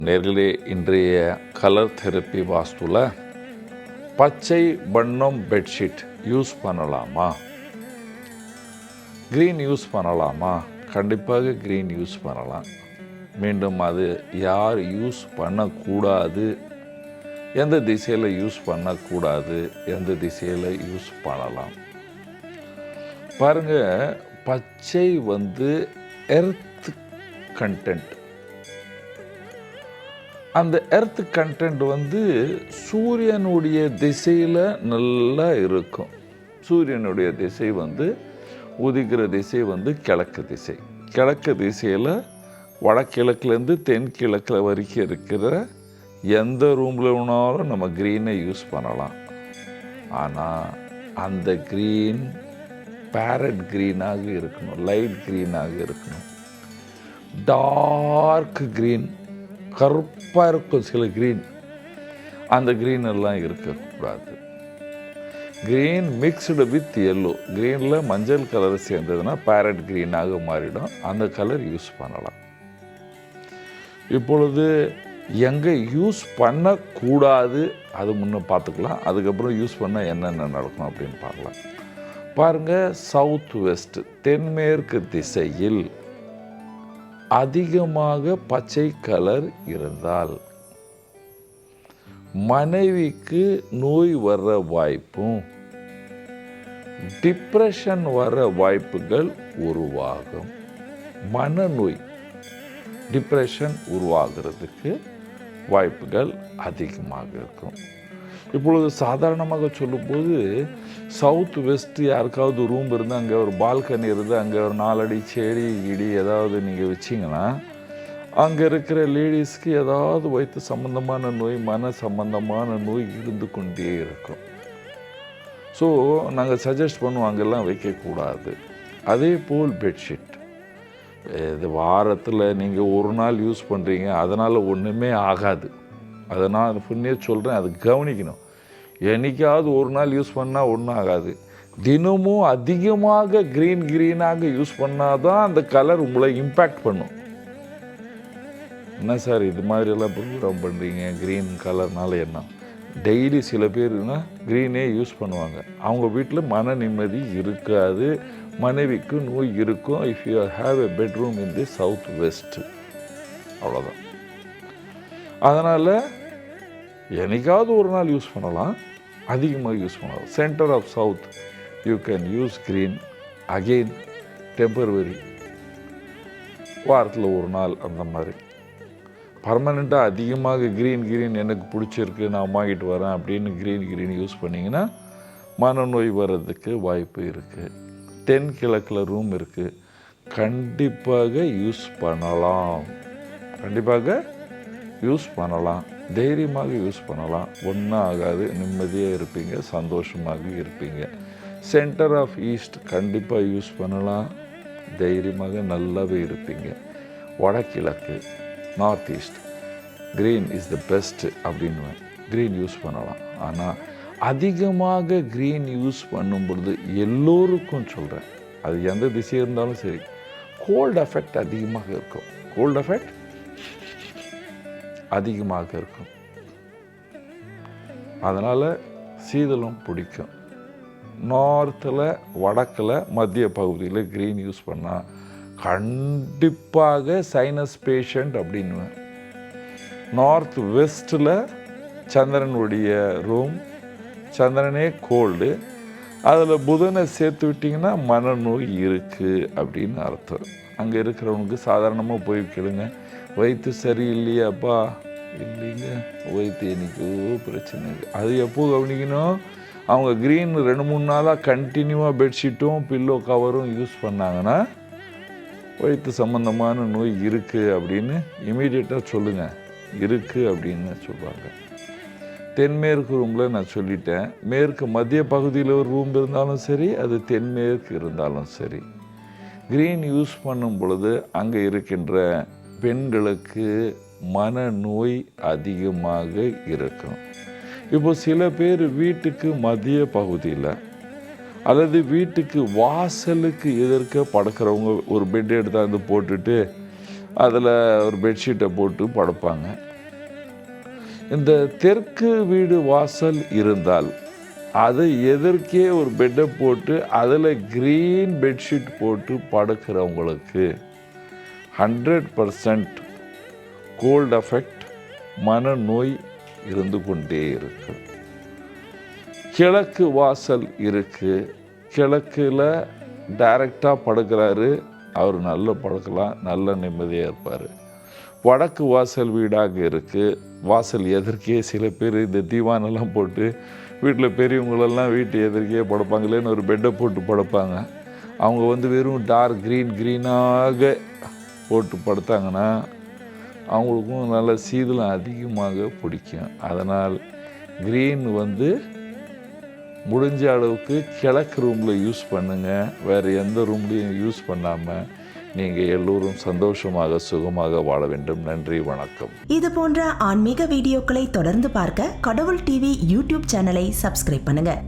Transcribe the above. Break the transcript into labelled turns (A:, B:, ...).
A: நேர்களே, இன்றைய colour therapy வாஸ்துவில் பச்சை வண்ணம் பெட்ஷீட் யூஸ் பண்ணலாமா, க்ரீன் யூஸ் பண்ணலாமா? கண்டிப்பாக க்ரீன் யூஸ் பண்ணலாம். மீண்டும் அது யார் யூஸ் பண்ணக்கூடாது, எந்த திசையில் யூஸ் பண்ணக்கூடாது, எந்த திசையில் யூஸ் பண்ணலாம்? பாருங்கள், பச்சை எர்த் கண்டென்ட். அந்த எர்த் கண்டென்ட் சூரியனுடைய திசையில் நல்லா இருக்கும். சூரியனுடைய திசை உதிக்கிற திசை கிழக்கு திசை. கிழக்கு திசையில் வடகிழக்குலேருந்து தென்கிழக்கில் வரைக்கும் இருக்கிற எந்த ரூமில் வேணாலும் நம்ம க்ரீனை யூஸ் பண்ணலாம். ஆனால் அந்த க்ரீன் பேரட் க்ரீனாக இருக்கணும், லைட் க்ரீனாக இருக்கணும். டார்க் க்ரீன், கருப்பாக இருக்கும் சில க்ரீன், அந்த க்ரீன் எல்லாம் இருக்கக்கூடாது. க்ரீன் மிக்ஸ்டு வித் எல்லோ, க்ரீனில் மஞ்சள் கலர் சேர்ந்ததுன்னா பேரட் க்ரீனாக மாறிடும். அந்த கலர் யூஸ் பண்ணலாம். இப்பொழுது எங்கே யூஸ் பண்ணக்கூடாது அது முன்னே பார்த்துக்கலாம். அதுக்கப்புறம் யூஸ் பண்ணால் என்னென்ன நடக்கும் அப்படின்னு பார்க்கலாம். பாருங்கள், சவுத் வெஸ்ட், தென்மேற்கு திசையில் அதிகமாக பச்சை கலர் இருந்தால் மனைவிக்கு நோய் வர்ற வாய்ப்பும் டிப்ரெஷன் வர வாய்ப்புகள் உருவாகும். மனநோய், டிப்ரெஷன் உருவாகிறதுக்கு வாய்ப்புகள் அதிகமாக இருக்கும். இப்பொழுது சாதாரணமாக சொல்லும்போது சவுத் வெஸ்ட்டு யாருக்காவது ரூம் இருந்து அங்கே ஒரு பால்கனி இருந்து அங்கே ஒரு 4 அடி செடி இடி ஏதாவது நீங்கள் வச்சிங்கன்னா அங்கே இருக்கிற லேடிஸ்க்கு ஏதாவது வயிற்று சம்பந்தமான நோய், மன சம்பந்தமான நோய் இருந்து கொண்டே இருக்கும். ஸோ நாங்கள் சஜஸ்ட் பண்ணுவோம் அங்கெல்லாம் வைக்கக்கூடாது. அதே போல் பெட்ஷீட், இது வாரத்தில் நீங்கள் ஒரு நாள் யூஸ் பண்ணுறீங்க, அதனால் ஒன்றுமே ஆகாது. அதை நான் புண்ணிய சொல்கிறேன், அது கவனிக்கணும். என்னைக்காவது ஒரு நாள் யூஸ் பண்ணால் ஒன்றும் ஆகாது. தினமும் அதிகமாக க்ரீனாக யூஸ் பண்ணால் தான் அந்த கலர் உங்களை இம்பேக்ட் பண்ணும். என்ன சார் இது மாதிரியெல்லாம் ப்ரோக்ராம் பண்ணுறீங்க, க்ரீன் கலர்னால என்ன? டெய்லி சில பேர்னா க்ரீனே யூஸ் பண்ணுவாங்க, அவங்க வீட்டில் மன நிம்மதி இருக்காது, மனைவிக்கு நோய் இருக்கும். If you have a bedroom in the south west, அவ்வளோதான். அதனால் என்னைக்காவது ஒரு நாள் யூஸ் பண்ணலாம், அதிகமாக யூஸ் பண்ணலாம். Centre of south you can use green, again temporary, வாரத்தில் ஒரு நாள் அந்த மாதிரி. பர்மனெண்ட்டாக அதிகமாக க்ரீன் எனக்கு பிடிச்சிருக்கு, நான் வாங்கிட்டு வரேன் அப்படின்னு க்ரீன் யூஸ் பண்ணிங்கன்னா மனநோய் வர்றதுக்கு வாய்ப்பு இருக்குது. தென்கிழக்கில் ரூம் இருக்குது, கண்டிப்பாக யூஸ் பண்ணலாம், தைரியமாக யூஸ் பண்ணலாம். ஒன்றும் ஆகாது, நிம்மதியாக இருப்பீங்க, சந்தோஷமாக இருப்பீங்க. சென்டர் ஆஃப் ஈஸ்ட் கண்டிப்பாக யூஸ் பண்ணலாம், தைரியமாக நல்லாவே இருப்பீங்க. வடகிழக்கு, north east, green is the best அப்படின்னு க்ரீன் யூஸ் பண்ணலாம். ஆனால் அதிகமாக க்ரீன் யூஸ் பண்ணும் பொழுது எல்லோருக்கும் சொல்கிறேன், அது எந்த திசையாக இருந்தாலும் சரி, கோல்டு எஃபெக்ட் அதிகமாக இருக்கும். அதனால் சீதளம் பிடிக்கும். நார்த்தில், வடக்கில், மத்திய பகுதியில் க்ரீன் யூஸ் பண்ணால் கண்டிப்பாக சைனஸ் பேஷண்ட் அப்படின்னுவேன். நார்த் வெஸ்ட்டில் சந்திரனுடைய ரூம், சந்திரனே கோல்டு, அதில் புதனை சேர்த்து விட்டிங்கன்னா மனநோய் இருக்குது அப்படின்னு அர்த்தம். அங்கே இருக்கிறவனுக்கு சாதாரணமாக போய் கேளுங்க, வயிற்று சரியில்லையாப்பா, இல்லைங்க வயிற்று எனக்கோ பிரச்சனை இருக்குது. அது எப்போ கவனிக்கணும்? அவங்க க்ரீன் 2-3 நாளாக கண்டினியூவாக பெட்ஷீட்டும் பில்லோ கவரும் யூஸ் பண்ணாங்கன்னா வயிற்று சம்பந்தமான நோய் இருக்குது அப்படின்னு இமீடியட்டாக சொல்லுங்கள், இருக்குது அப்படின்னு சொல்லுவாங்க. தென்மேற்கு ரூமில் நான் சொல்லிட்டேன், மேற்கு மத்திய பகுதியில் ஒரு ரூம் இருந்தாலும் சரி, அது தென்மேற்கு இருந்தாலும் சரி, க்ரீன் யூஸ் பண்ணும் பொழுது அங்கே இருக்கின்ற பெண்களுக்கு மனநோய் அதிகமாக இருக்கும். இப்போ சில பேர் வீட்டுக்கு மத்திய பகுதியில் அல்லது வீட்டுக்கு வாசலுக்கு எதிர்க்க படுக்கிறவங்க ஒரு பெட் எடுத்தாந்து போட்டுட்டு அதில் ஒரு பெட்ஷீட்டை போட்டு படுப்பாங்க. இந்த தெற்கு வீடு வாசல் இருந்தால் அது எதற்கே ஒரு பெட்டை போட்டு அதில் க்ரீன் பெட்ஷீட் போட்டு படுக்கிறவங்களுக்கு 100% கோல்ட் எஃபெக்ட், மனநோய் இருந்து கொண்டே இருக்கு. கிழக்கு வாசல் இருக்குது, கிழக்கில் டைரெக்டாக படுக்கிறாரு, அவர் நல்ல படுக்கலாம், நல்ல நிம்மதியாக இருப்பார். வடக்கு வாசல் வீடாக இருக்குது, வாசல் எதற்கே சில பேர் இந்த தீவானெல்லாம் போட்டு வீட்டில் பெரியவங்களெல்லாம் வீட்டு எதற்கே படுப்பாங்களேன்னு ஒரு பெட்டை போட்டு படுப்பாங்க. அவங்க வெறும் டார்க் க்ரீனாக போட்டு படுத்தாங்கன்னா அவங்களுக்கும் நல்ல சீதளம் அதிகமாக பிடிக்கும். அதனால் க்ரீன் முடிஞ்ச அளவுக்கு கிழக்கு ரூமில் யூஸ் பண்ணுங்கள். வேறு எந்த ரூம்லேயும் யூஸ் பண்ணாமல் நீங்கள் எல்லோரும் சந்தோஷமாக சுகமாக வாழ வேண்டும். நன்றி, வணக்கம்.
B: இது போன்ற ஆன்மீக வீடியோக்களை தொடர்ந்து பார்க்க கடவுள் டிவி யூடியூப் சேனலை சப்ஸ்கிரைப் பண்ணுங்க.